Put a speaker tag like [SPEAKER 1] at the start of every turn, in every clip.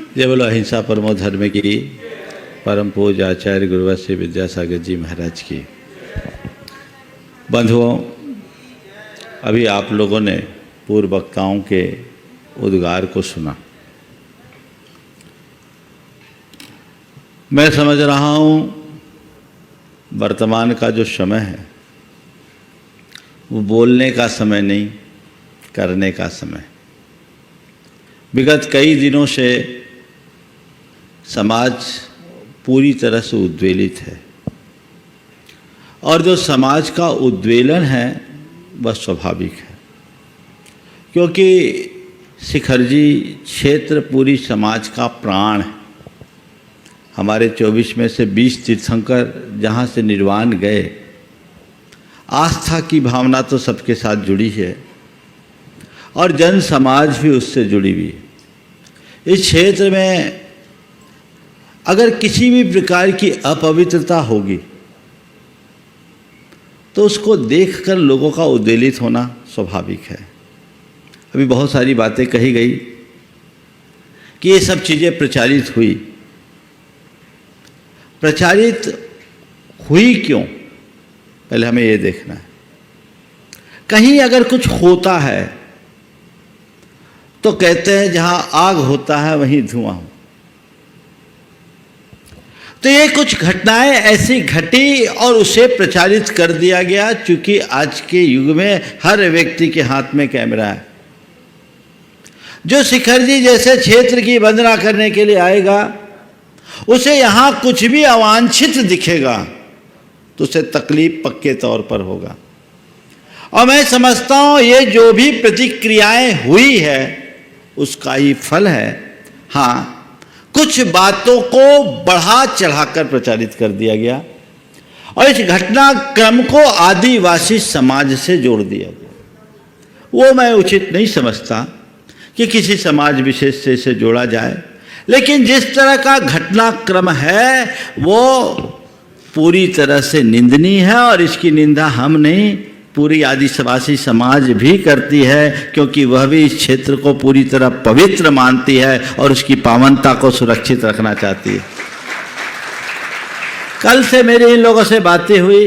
[SPEAKER 1] जय बोलो अहिंसा परमो धर्म की, परम पूज्य आचार्य गुरुवश्री विद्यासागर जी महाराज की। बंधुओं, अभी आप लोगों ने पूर्व वक्ताओं के उद्गार को सुना। मैं समझ रहा हूँ वर्तमान का जो समय है वो बोलने का समय नहीं, करने का समय। विगत कई दिनों से समाज पूरी तरह से उद्वेलित है और जो समाज का उद्वेलन है वह स्वाभाविक है, क्योंकि शिखरजी क्षेत्र पूरी समाज का प्राण है। हमारे 24 में से 20 तीर्थंकर जहाँ से निर्वाण गए, आस्था की भावना तो सबके साथ जुड़ी है और जन समाज भी उससे जुड़ी हुई है। इस क्षेत्र में अगर किसी भी प्रकार की अपवित्रता होगी तो उसको देखकर लोगों का उद्वेलित होना स्वाभाविक है। अभी बहुत सारी बातें कही गई कि ये सब चीज़ें प्रचारित हुई। प्रचारित हुई क्यों, पहले हमें ये देखना है। कहीं अगर कुछ होता है तो कहते हैं जहां आग होता है वहीं धुआं हो। तो ये कुछ घटनाएं ऐसी घटी और उसे प्रचारित कर दिया गया, क्योंकि आज के युग में हर व्यक्ति के हाथ में कैमरा है। जो शिखरजी जैसे क्षेत्र की वंदना करने के लिए आएगा, उसे यहां कुछ भी अवांछित दिखेगा तो उसे तकलीफ पक्के तौर पर होगा। और मैं समझता हूं ये जो भी प्रतिक्रियाएं हुई है उसका ही फल है। हाँ, कुछ बातों को बढ़ा चढ़ाकर प्रचारित कर दिया गया और इस घटनाक्रम को आदिवासी समाज से जोड़ दिया गया। वो मैं उचित नहीं समझता कि किसी समाज विशेष से इसे जोड़ा जाए, लेकिन जिस तरह का घटनाक्रम है वो पूरी तरह से निंदनीय है और इसकी निंदा हम नहीं, पूरी आदिवासी समाज भी करती है, क्योंकि वह भी इस क्षेत्र को पूरी तरह पवित्र मानती है और उसकी पावनता को सुरक्षित रखना चाहती है। कल से मेरी इन लोगों से बातें हुई।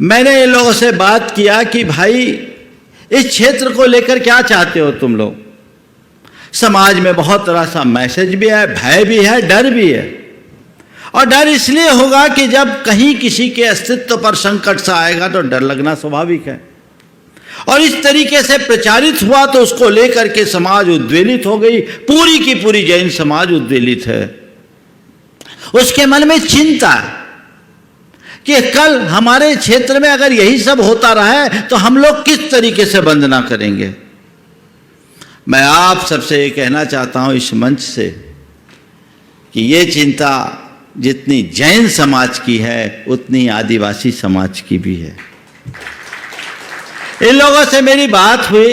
[SPEAKER 1] मैंने इन लोगों से बात किया कि भाई इस क्षेत्र को लेकर क्या चाहते हो तुम लोग। समाज में बहुत तरह सा मैसेज भी है, भय भी है, डर भी है। और डर इसलिए होगा कि जब कहीं किसी के अस्तित्व पर संकट सा आएगा तो डर लगना स्वाभाविक है। और इस तरीके से प्रचारित हुआ तो उसको लेकर के समाज उद्वेलित हो गई। पूरी की पूरी जैन समाज उद्वेलित है। उसके मन में चिंता कि कल हमारे क्षेत्र में अगर यही सब होता रहा है तो हम लोग किस तरीके से वंदना करेंगे। मैं आप सबसे ये कहना चाहता हूं इस मंच से कि ये चिंता जितनी जैन समाज की है उतनी आदिवासी समाज की भी है। इन लोगों से मेरी बात हुई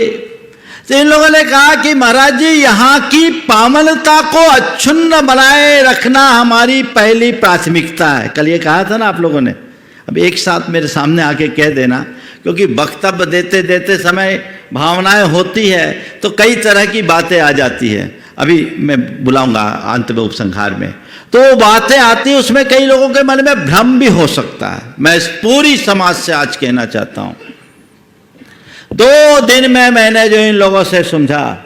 [SPEAKER 1] तो इन लोगों ने कहा कि महाराज जी, यहाँ की पावनता को अक्षुण्ण बनाए रखना हमारी पहली प्राथमिकता है। कल ये कहा था ना आप लोगों ने, अब एक साथ मेरे सामने आके कह देना, क्योंकि वक्तव्य देते देते समय भावनाएं होती है तो कई तरह की बातें आ जाती है। अभी मैं बुलाऊंगा अंत में उपसंहार में, तो बातें आती है, उसमें कई लोगों के मन में भ्रम भी हो सकता है। मैं इस पूरी समाज से आज कहना चाहता हूं, 2 दिन में मैंने जो इन लोगों से समझा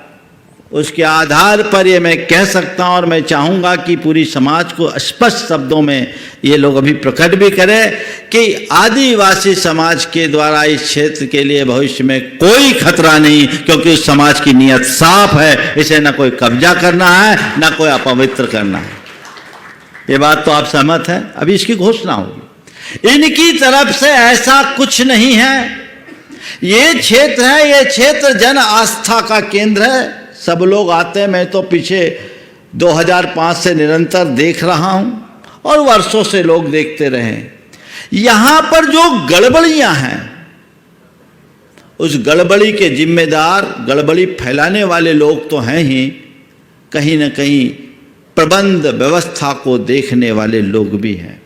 [SPEAKER 1] उसके आधार पर ये मैं कह सकता हूं और मैं चाहूंगा कि पूरी समाज को स्पष्ट शब्दों में ये लोग अभी प्रकट भी करें कि आदिवासी समाज के द्वारा इस क्षेत्र के लिए भविष्य में कोई खतरा नहीं, क्योंकि उस समाज की नीयत साफ है। इसे न कोई कब्जा करना है, न कोई अपवित्र करना है। ये बात तो आप सहमत हैं। अभी इसकी घोषणा होगी। इनकी तरफ से ऐसा कुछ नहीं है। ये क्षेत्र है, ये क्षेत्र जन आस्था का केंद्र है। सब लोग आते हैं। मैं तो पीछे 2005 से निरंतर देख रहा हूं और वर्षों से लोग देखते रहे। यहां पर जो गड़बड़ियां हैं, उस गड़बड़ी के जिम्मेदार, गड़बड़ी फैलाने वाले लोग तो हैं ही, कहीं ना कहीं प्रबंध व्यवस्था को देखने वाले लोग भी हैं।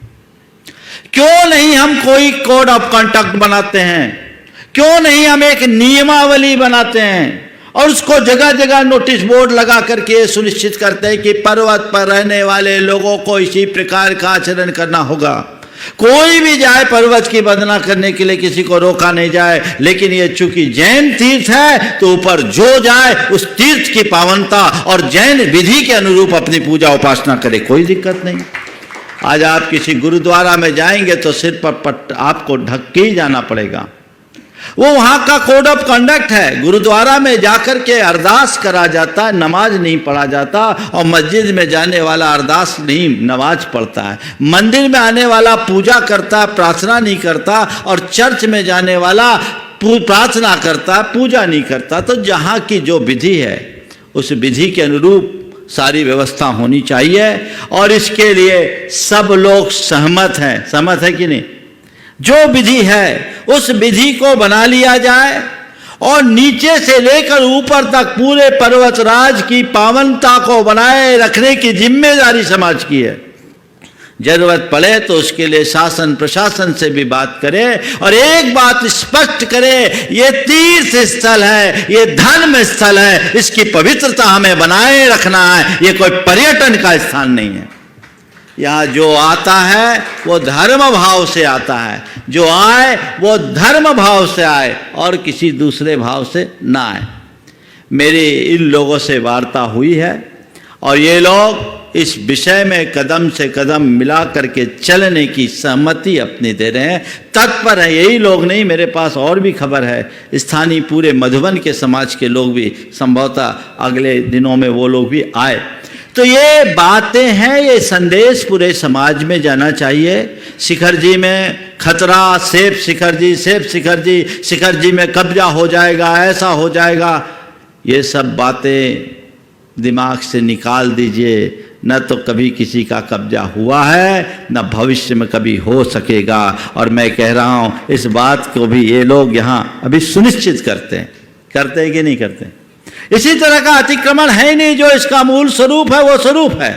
[SPEAKER 1] क्यों नहीं हम कोई कोड ऑफ कंडक्ट बनाते हैं? क्यों नहीं हम एक नियमावली बनाते हैं और उसको जगह जगह नोटिस बोर्ड लगा करके सुनिश्चित करते हैं कि पर्वत पर रहने वाले लोगों को इसी प्रकार का आचरण करना होगा। कोई भी जाए पर्वत की वंदना करने के लिए किसी को रोका नहीं जाए, लेकिन ये चूंकि जैन तीर्थ है तो ऊपर जो जाए उस तीर्थ की पावनता और जैन विधि के अनुरूप अपनी पूजा उपासना करे, कोई दिक्कत नहीं। आज आप किसी गुरुद्वारा में जाएंगे तो सिर पर आपको ढक के ही जाना पड़ेगा, वो वहां का कोड ऑफ कंडक्ट है। गुरुद्वारा में जाकर के अरदास करा जाता है, नमाज नहीं पढ़ा जाता, और मस्जिद में जाने वाला अरदास नहीं नमाज पढ़ता है, मंदिर में आने वाला पूजा करता है प्रार्थना नहीं करता, और चर्च में जाने वाला प्रार्थना करता पूजा नहीं करता। तो जहाँ की जो विधि है उस विधि के अनुरूप सारी व्यवस्था होनी चाहिए, और इसके लिए सब लोग सहमत हैं। सहमत है कि नहीं? जो विधि है उस विधि को बना लिया जाए, और नीचे से लेकर ऊपर तक पूरे पर्वतराज की पावनता को बनाए रखने की जिम्मेदारी समाज की है। जरूरत पड़े तो उसके लिए शासन प्रशासन से भी बात करे, और एक बात स्पष्ट करे, ये तीर्थ स्थल है, ये धर्म स्थल है, इसकी पवित्रता हमें बनाए रखना है, ये कोई पर्यटन का स्थान नहीं है। यहाँ जो आता है वो धर्म भाव से आता है, जो आए वो धर्म भाव से आए और किसी दूसरे भाव से ना आए। मेरी इन लोगों से वार्ता हुई है, और ये लोग इस विषय में कदम से कदम मिला करके चलने की सहमति अपनी दे रहे हैं, तत्पर है। यही लोग नहीं, मेरे पास और भी खबर है, स्थानीय पूरे मधुबन के समाज के लोग भी संभवतः अगले दिनों में वो लोग भी आए। तो ये बातें हैं, ये संदेश पूरे समाज में जाना चाहिए। शिखर जी में खतरा, सेफ शिखर जी, सेफ शिखर जी, शिखर जी में कब्जा हो जाएगा, ऐसा हो जाएगा, ये सब बातें दिमाग से निकाल दीजिए। न तो कभी किसी का कब्जा हुआ है, न भविष्य में कभी हो सकेगा। और मैं कह रहा हूँ इस बात को भी ये लोग यहाँ अभी सुनिश्चित करते हैं कि नहीं करते? इसी तरह का अतिक्रमण है ही नहीं, जो इसका मूल स्वरूप है वो स्वरूप है,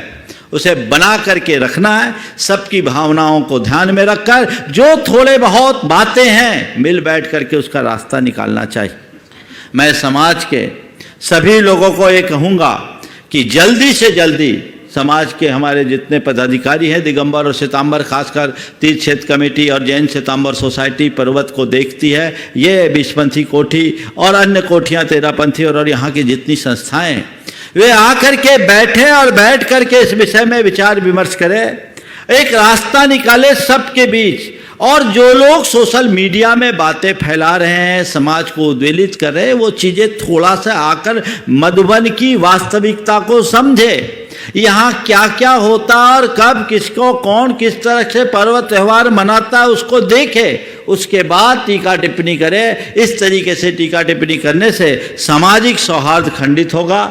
[SPEAKER 1] उसे बना करके रखना है। सबकी भावनाओं को ध्यान में रखकर जो थोड़े बहुत बातें हैं मिल बैठ करके उसका रास्ता निकालना चाहिए। मैं समाज के सभी लोगों को ये कहूँगा कि जल्दी से जल्दी समाज के हमारे जितने पदाधिकारी हैं, दिगंबर और श्वेतांबर, खासकर तीर्थ क्षेत्र कमेटी और जैन श्वेतांबर सोसाइटी पर्वत को देखती है, ये विश्वपंथी कोठी और अन्य कोठियाँ तेरापंथी और यहाँ की जितनी संस्थाएं, वे आकर के बैठे और बैठ करके इस विषय में विचार विमर्श करें, एक रास्ता निकाले सबके बीच। और जो लोग सोशल मीडिया में बातें फैला रहे हैं, समाज को उद्वेलित कर रहे हैं, वो चीज़ें थोड़ा सा आकर मधुबन की वास्तविकता को समझे। यहाँ क्या क्या होता और कब किसको कौन किस तरह से पर्व त्यौहार मनाता है उसको देखे, उसके बाद टीका टिप्पणी करे। इस तरीके से टीका टिप्पणी करने से सामाजिक सौहार्द खंडित होगा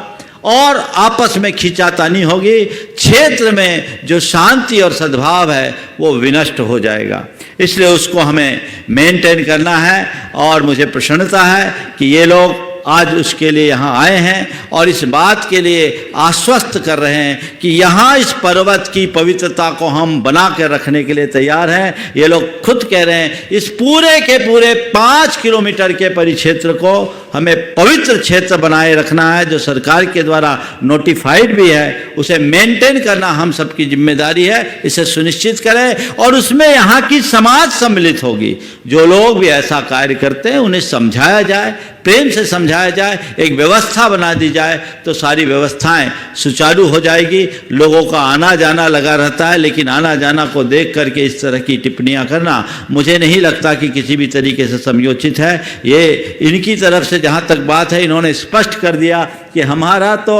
[SPEAKER 1] और आपस में खींचातानी होगी, क्षेत्र में जो शांति और सद्भाव है वो विनष्ट हो जाएगा। इसलिए उसको हमें मेंटेन करना है, और मुझे प्रसन्नता है कि ये लोग आज उसके लिए यहाँ आए हैं और इस बात के लिए आश्वस्त कर रहे हैं कि यहाँ इस पर्वत की पवित्रता को हम बना कर रखने के लिए तैयार हैं। ये लोग खुद कह रहे हैं इस पूरे के पूरे 5 किलोमीटर के परिक्षेत्र को हमें पवित्र क्षेत्र बनाए रखना है, जो सरकार के द्वारा नोटिफाइड भी है, उसे मेंटेन करना हम सबकी जिम्मेदारी है। इसे सुनिश्चित करें और उसमें यहाँ की समाज सम्मिलित होगी। जो लोग भी ऐसा कार्य करते हैं उन्हें समझाया जाए, प्रेम से समझाया जाए, एक व्यवस्था बना दी जाए तो सारी व्यवस्थाएं सुचारू हो जाएगी। लोगों का आना जाना लगा रहता है, लेकिन आना जाना को देख करके इस तरह की टिप्पणियां करना मुझे नहीं लगता कि किसी भी तरीके से समयोचित है। ये इनकी तरफ से जहां तक बात है, इन्होंने स्पष्ट कर दिया कि हमारा तो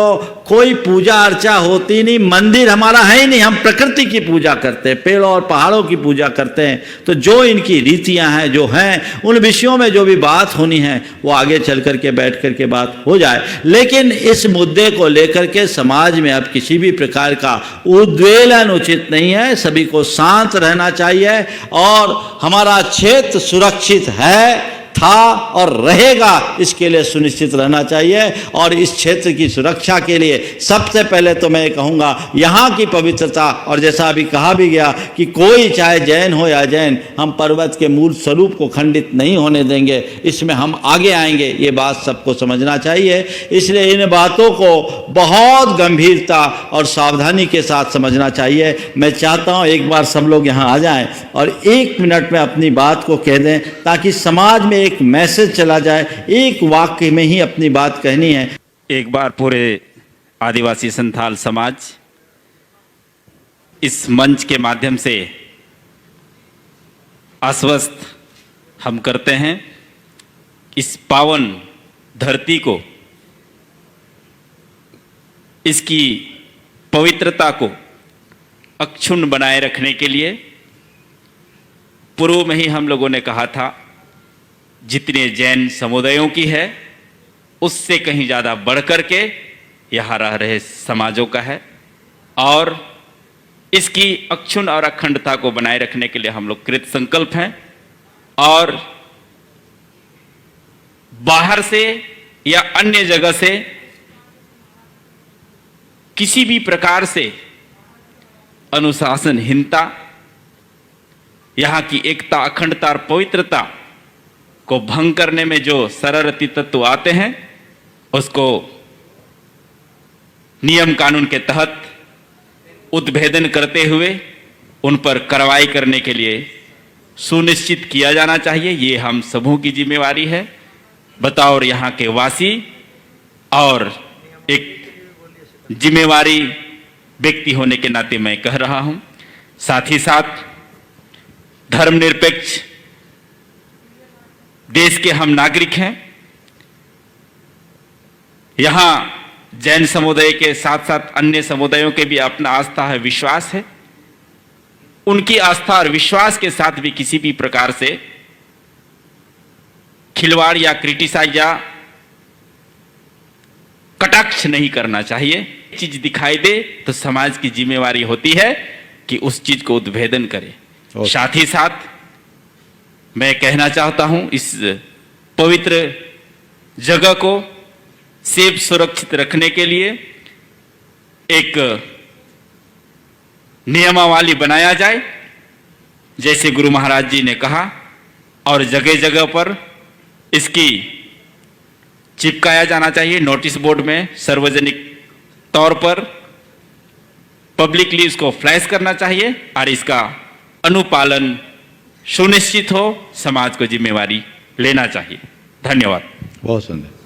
[SPEAKER 1] कोई पूजा अर्चा होती नहीं, मंदिर हमारा है ही नहीं, हम प्रकृति की पूजा करते हैं, पेड़ों और पहाड़ों की पूजा करते हैं। तो जो इनकी रीतियां हैं, जो हैं, उन विषयों में जो भी बात होनी है वो आगे चल करके बैठ करके बात हो जाए। लेकिन इस मुद्दे को लेकर के समाज में अब किसी भी प्रकार का उद्वेलन उचित नहीं है। सभी को शांत रहना चाहिए और हमारा क्षेत्र सुरक्षित है था और रहेगा, इसके लिए सुनिश्चित रहना चाहिए। और इस क्षेत्र की सुरक्षा के लिए सबसे पहले तो मैं कहूँगा यहाँ की पवित्रता, और जैसा अभी कहा भी गया कि कोई चाहे जैन हो या जैन, हम पर्वत के मूल स्वरूप को खंडित नहीं होने देंगे, इसमें हम आगे आएंगे, ये बात सबको समझना चाहिए। इसलिए इन बातों को बहुत गंभीरता और सावधानी के साथ समझना चाहिए। मैं चाहता हूँ एक बार सब लोग यहाँ आ जाएं और 1 मिनट में अपनी बात को कह दें, ताकि समाज में एक मैसेज चला जाए। एक वाक्य में ही अपनी बात कहनी है।
[SPEAKER 2] एक बार पूरे आदिवासी संथाल समाज इस मंच के माध्यम से आश्वस्त हम करते हैं, इस पावन धरती को, इसकी पवित्रता को अक्षुण्ण बनाए रखने के लिए पूर्व में ही हम लोगों ने कहा था, जितने जैन समुदायों की है उससे कहीं ज़्यादा बढ़कर के यहाँ रह रहे समाजों का है, और इसकी अक्षुण्ण और अखंडता को बनाए रखने के लिए हम लोग कृत संकल्प हैं। और बाहर से या अन्य जगह से किसी भी प्रकार से अनुशासनहीनता, यहाँ की एकता, अखंडता और पवित्रता को भंग करने में जो शरारती तत्व आते हैं, उसको नियम कानून के तहत उद्भेदन करते हुए उन पर कार्रवाई करने के लिए सुनिश्चित किया जाना चाहिए। ये हम सबों की जिम्मेवारी है, बतौर यहाँ के वासी और एक जिम्मेवारी व्यक्ति होने के नाते मैं कह रहा हूँ। साथ ही साथ धर्मनिरपेक्ष देश के हम नागरिक हैं। यहाँ जैन समुदाय के साथ साथ अन्य समुदायों के भी अपना आस्था है, विश्वास है। उनकी आस्था और विश्वास के साथ भी किसी भी प्रकार से खिलवाड़ या क्रिटिसाइज या कटाक्ष नहीं करना चाहिए। चीज दिखाई दे तो समाज की जिम्मेवारी होती है कि उस चीज को उद्भेदन करे। साथ ही साथ मैं कहना चाहता हूं, इस पवित्र जगह को सेफ सुरक्षित रखने के लिए एक नियमावली बनाया जाए, जैसे गुरु महाराज जी ने कहा, और जगह जगह पर इसकी चिपकाया जाना चाहिए नोटिस बोर्ड में, सार्वजनिक तौर पर पब्लिकली इसको फ्लैश करना चाहिए और इसका अनुपालन सुनिश्चित हो, समाज को जिम्मेवारी लेना चाहिए। धन्यवाद।
[SPEAKER 1] बहुत सुंदर।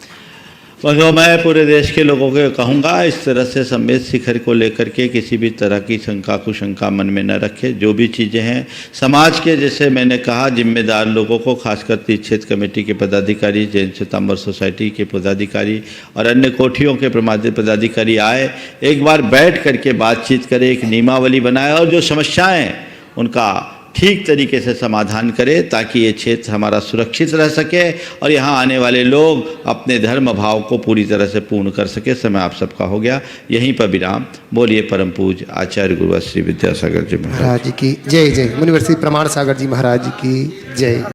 [SPEAKER 1] मतलब मैं पूरे देश के लोगों को कहूँगा, इस तरह से संवेद शिखर को लेकर के किसी भी तरह की शंका कुशंका मन में न रखे। जो भी चीज़ें हैं समाज के, जैसे मैंने कहा, जिम्मेदार लोगों को, खासकर तीर्थ क्षेत्र कमेटी के पदाधिकारी, जैन श्वेतांबर सोसाइटी के पदाधिकारी और अन्य कोठियों के पदाधिकारी आए, एक बार बैठ करके बातचीत करें, एक नियमावली बनाए और जो समस्याएँ उनका ठीक तरीके से समाधान करें, ताकि ये क्षेत्र हमारा सुरक्षित रह सके और यहाँ आने वाले लोग अपने धर्म भाव को पूरी तरह से पूर्ण कर सके। समय आप सबका हो गया, यहीं पर विराम। बोलिए परम पूज्य आचार्य गुरुवर श्री विद्यासागर जी महाराज
[SPEAKER 3] की जय। जय मुनिवर श्री प्रमाण सागर जी महाराज की जय।